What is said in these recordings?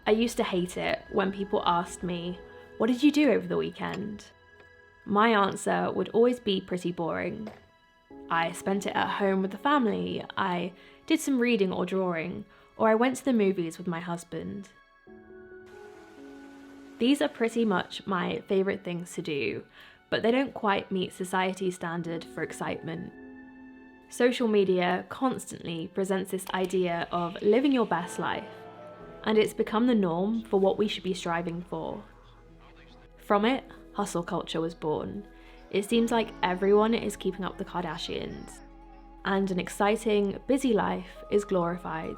I used to hate it when people asked me, "What did you do over the weekend?" My answer would always be pretty boring. I spent it at home with the family, I did some reading or drawing, or I went to the movies with my husband. These are pretty much my favourite things to do, but they don't quite meet society's standard for excitement. Social media constantly presents this idea of living your best life, and it's become the norm for what we should be striving for. From it, hustle culture was born. It seems like everyone is keeping up the Kardashians, and an exciting, busy life is glorified.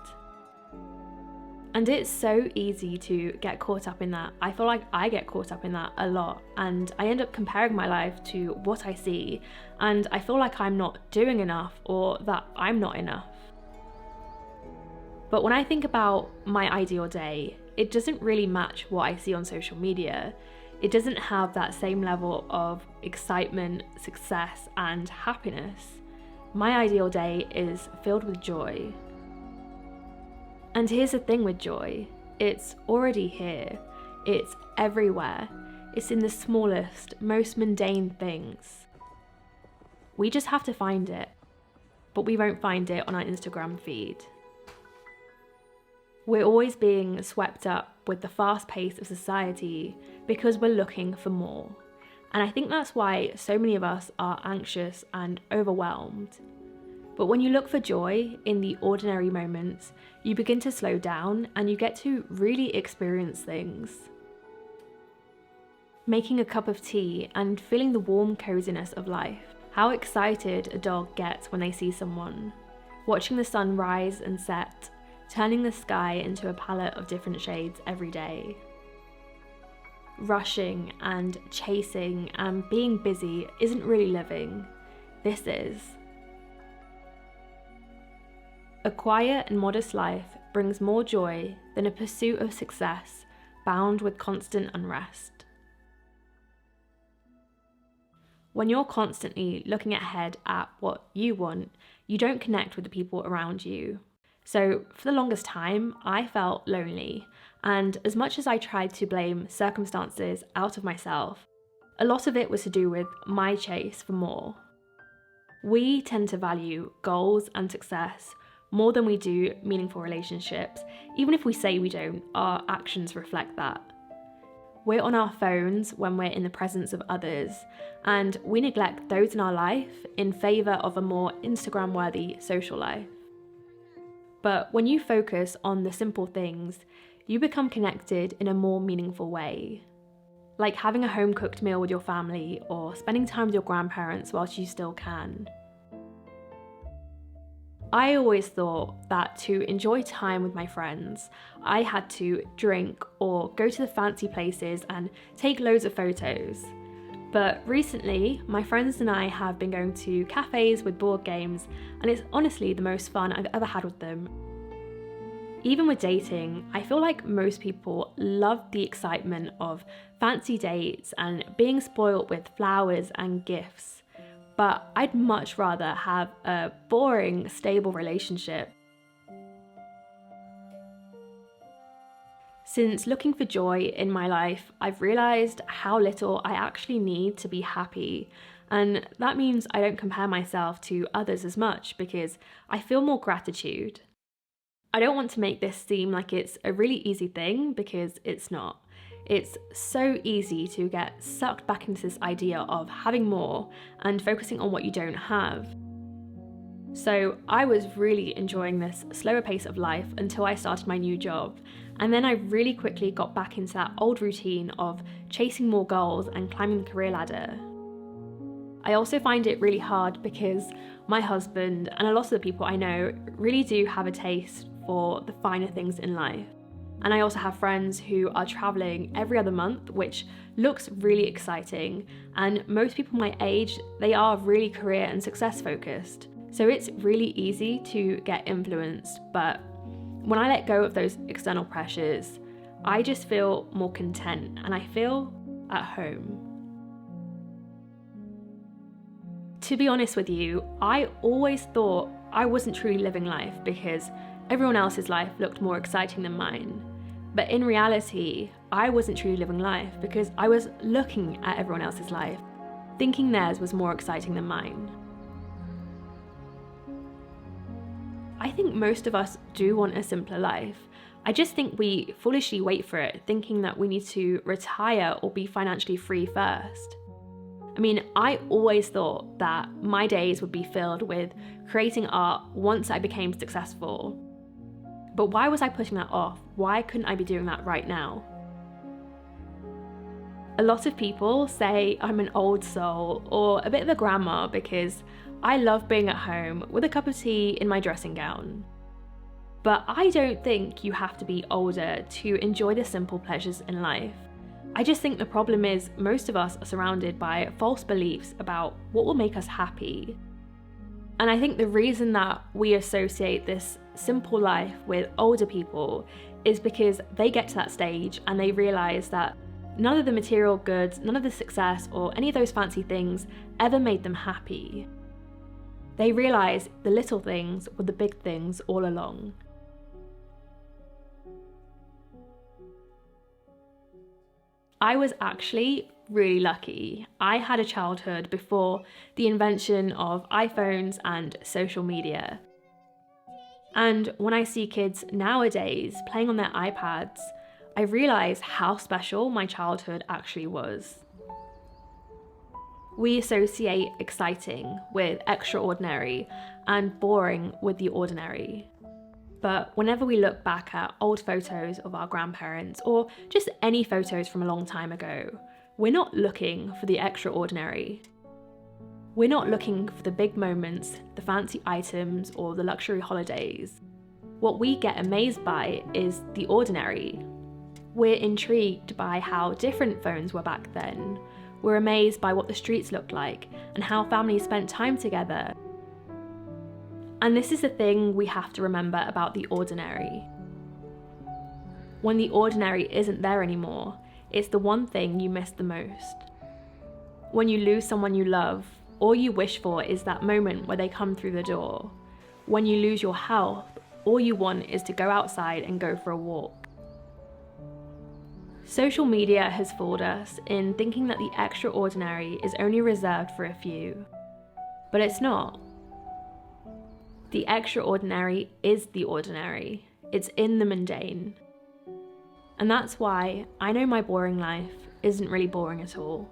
And it's so easy to get caught up in that. I feel like I get caught up in that a lot, and I end up comparing my life to what I see, and I feel like I'm not doing enough or that I'm not enough. But when I think about my ideal day, it doesn't really match what I see on social media. It doesn't have that same level of excitement, success, and happiness. My ideal day is filled with joy. And here's the thing with joy, it's already here, it's everywhere, it's in the smallest, most mundane things. We just have to find it, but we won't find it on our Instagram feed. We're always being swept up with the fast pace of society because we're looking for more. And I think that's why so many of us are anxious and overwhelmed. But when you look for joy in the ordinary moments, you begin to slow down and you get to really experience things. Making a cup of tea and feeling the warm coziness of life. How excited a dog gets when they see someone. Watching the sun rise and set, turning the sky into a palette of different shades every day. Rushing and chasing and being busy isn't really living. This is. A quiet and modest life brings more joy than a pursuit of success bound with constant unrest. When you're constantly looking ahead at what you want, you don't connect with the people around you. So for the longest time, I felt lonely, and as much as I tried to blame circumstances out of myself, a lot of it was to do with my chase for more. We tend to value goals and success more than we do meaningful relationships. Even if we say we don't, our actions reflect that. We're on our phones when we're in the presence of others, and we neglect those in our life in favour of a more Instagram-worthy social life. But when you focus on the simple things, you become connected in a more meaningful way. Like having a home-cooked meal with your family or spending time with your grandparents whilst you still can. I always thought that to enjoy time with my friends, I had to drink or go to the fancy places and take loads of photos. But recently, my friends and I have been going to cafes with board games, and it's honestly the most fun I've ever had with them. Even with dating, I feel like most people love the excitement of fancy dates and being spoiled with flowers and gifts. But I'd much rather have a boring, stable relationship. Since looking for joy in my life, I've realised how little I actually need to be happy. And that means I don't compare myself to others as much because I feel more gratitude. I don't want to make this seem like it's a really easy thing because it's not. It's so easy to get sucked back into this idea of having more and focusing on what you don't have. So I was really enjoying this slower pace of life until I started my new job, and then I really quickly got back into that old routine of chasing more goals and climbing the career ladder. I also find it really hard because my husband and a lot of the people I know really do have a taste for the finer things in life. And I also have friends who are traveling every other month, which looks really exciting. And most people my age, they are really career and success focused. So it's really easy to get influenced. But when I let go of those external pressures, I just feel more content and I feel at home. To be honest with you, I always thought I wasn't truly living life because everyone else's life looked more exciting than mine. But in reality, I wasn't truly living life because I was looking at everyone else's life, thinking theirs was more exciting than mine. I think most of us do want a simpler life. I just think we foolishly wait for it, thinking that we need to retire or be financially free first. I mean, I always thought that my days would be filled with creating art once I became successful. But why was I putting that off? Why couldn't I be doing that right now? A lot of people say I'm an old soul or a bit of a grandma because I love being at home with a cup of tea in my dressing gown. But I don't think you have to be older to enjoy the simple pleasures in life. I just think the problem is most of us are surrounded by false beliefs about what will make us happy. And I think the reason that we associate this simple life with older people is because they get to that stage and they realize that none of the material goods, none of the success or any of those fancy things ever made them happy. They realize the little things were the big things all along. I was actually really lucky. I had a childhood before the invention of iPhones and social media. And when I see kids nowadays playing on their iPads, I realise how special my childhood actually was. We associate exciting with extraordinary and boring with the ordinary. But whenever we look back at old photos of our grandparents or just any photos from a long time ago, we're not looking for the extraordinary. We're not looking for the big moments, the fancy items, or the luxury holidays. What we get amazed by is the ordinary. We're intrigued by how different phones were back then. We're amazed by what the streets looked like and how families spent time together. And this is the thing we have to remember about the ordinary. When the ordinary isn't there anymore, it's the one thing you miss the most. When you lose someone you love, all you wish for is that moment where they come through the door. When you lose your health, all you want is to go outside and go for a walk. Social media has fooled us in thinking that the extraordinary is only reserved for a few. But it's not. The extraordinary is the ordinary. It's in the mundane. And that's why I know my boring life isn't really boring at all.